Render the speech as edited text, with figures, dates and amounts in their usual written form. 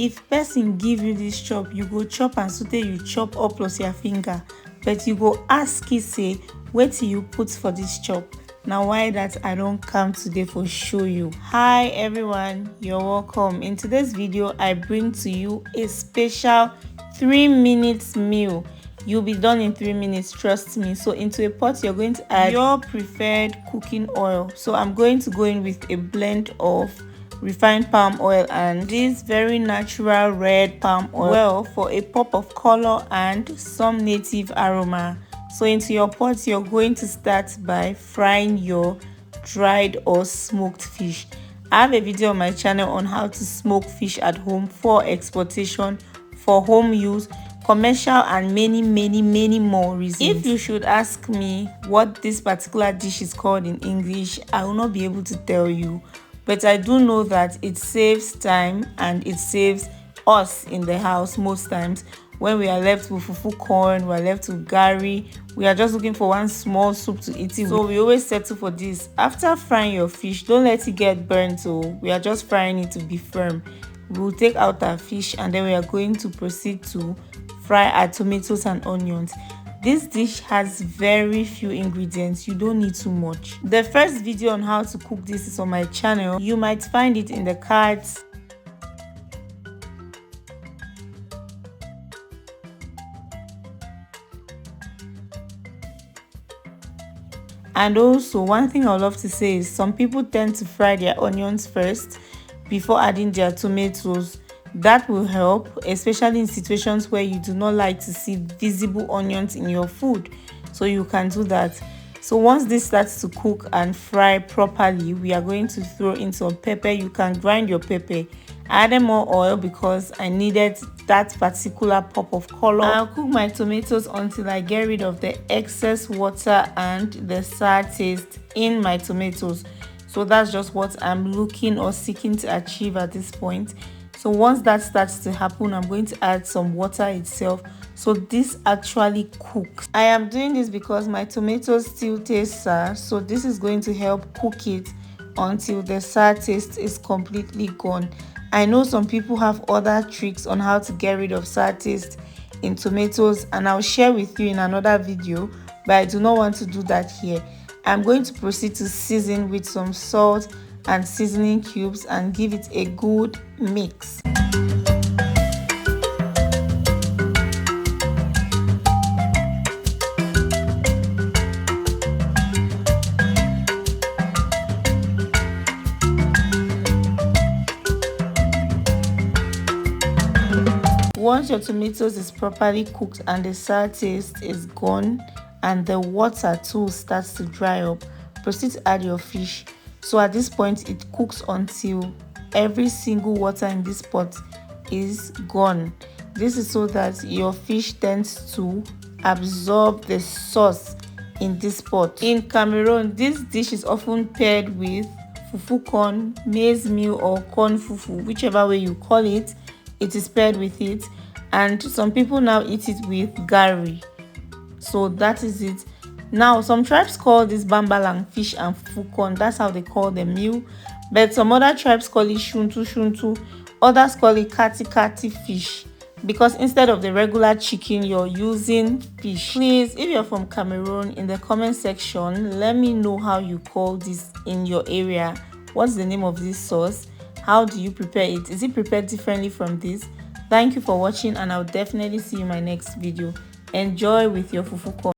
if person give you this chop, you go chop and so you chop up plus your finger, but you go ask say wetin you put for this chop. Now why that I don't come today for show you. Hi everyone, you're welcome. In today's video I bring to you a special 3 minutes meal. You'll be done in 3 minutes, trust me. So into a pot you're going to add your preferred cooking oil. So I'm going to go in with a blend of refined palm oil and this very natural red palm oil for a pop of color and some native aroma. So into your pot you're going to start by frying your dried or smoked fish. I have a video on my channel on how to smoke fish at home for exportation, for home use, commercial, and many more reasons. If you should ask me what this particular dish is called in English, I will not be able to tell you, but I do know that it saves time and it saves us in the house most times. When we are left with fufu corn, we are left with gari, we are just looking for one small soup to eat it. So we always settle for this. After frying your fish, don't let it get burnt. So we are just frying it to be firm. We will take out our fish and then we are going to proceed to fry our tomatoes and onions. This dish has very few ingredients. You don't need too much. The first video on how to cook this is on my channel. You might find it in the cards. And also one thing I would love to say is some people tend to fry their onions first before adding their tomatoes. That will help, especially in situations where you do not like to see visible onions in your food. So you can do that. So once this starts to cook and fry properly, we are going to throw in some pepper. You can grind your pepper. I added more oil because I needed that particular pop of color. I'll cook my tomatoes until I get rid of the excess water and the sour taste in my tomatoes. So that's just what I'm looking or seeking to achieve at this point. So once that starts to happen, I'm going to add some water itself. So this actually cooks. I am doing this because my tomatoes still taste sour. So this is going to help cook it until the sour taste is completely gone. I know some people have other tricks on how to get rid of sour taste in tomatoes and I'll share with you in another video, but I do not want to do that here. I'm going to proceed to season with some salt and seasoning cubes and give it a good mix. Once your tomatoes is properly cooked and the sour taste is gone and the water too starts to dry up, proceed to add your fish. So at this point it cooks until every single water in this pot is gone. This is so that your fish tends to absorb the sauce in this pot. In Cameroon, this dish is often paired with fufu corn, maize meal, or corn fufu, whichever way you call it. It is paired with it, and some people now eat it with gari. So that is it. Now some tribes call this Bambalang fish and fufu corn. That's how they call the meal. But some other tribes call it shuntu. Others call it kati fish, because instead of the regular chicken you're using fish. Please, if you're from Cameroon, in the comment section let me know how you call this in your area. What's the name of this sauce? How do you prepare it? Is it prepared differently from this? Thank you for watching and I'll definitely see you in my next video. Enjoy with your fufu corn.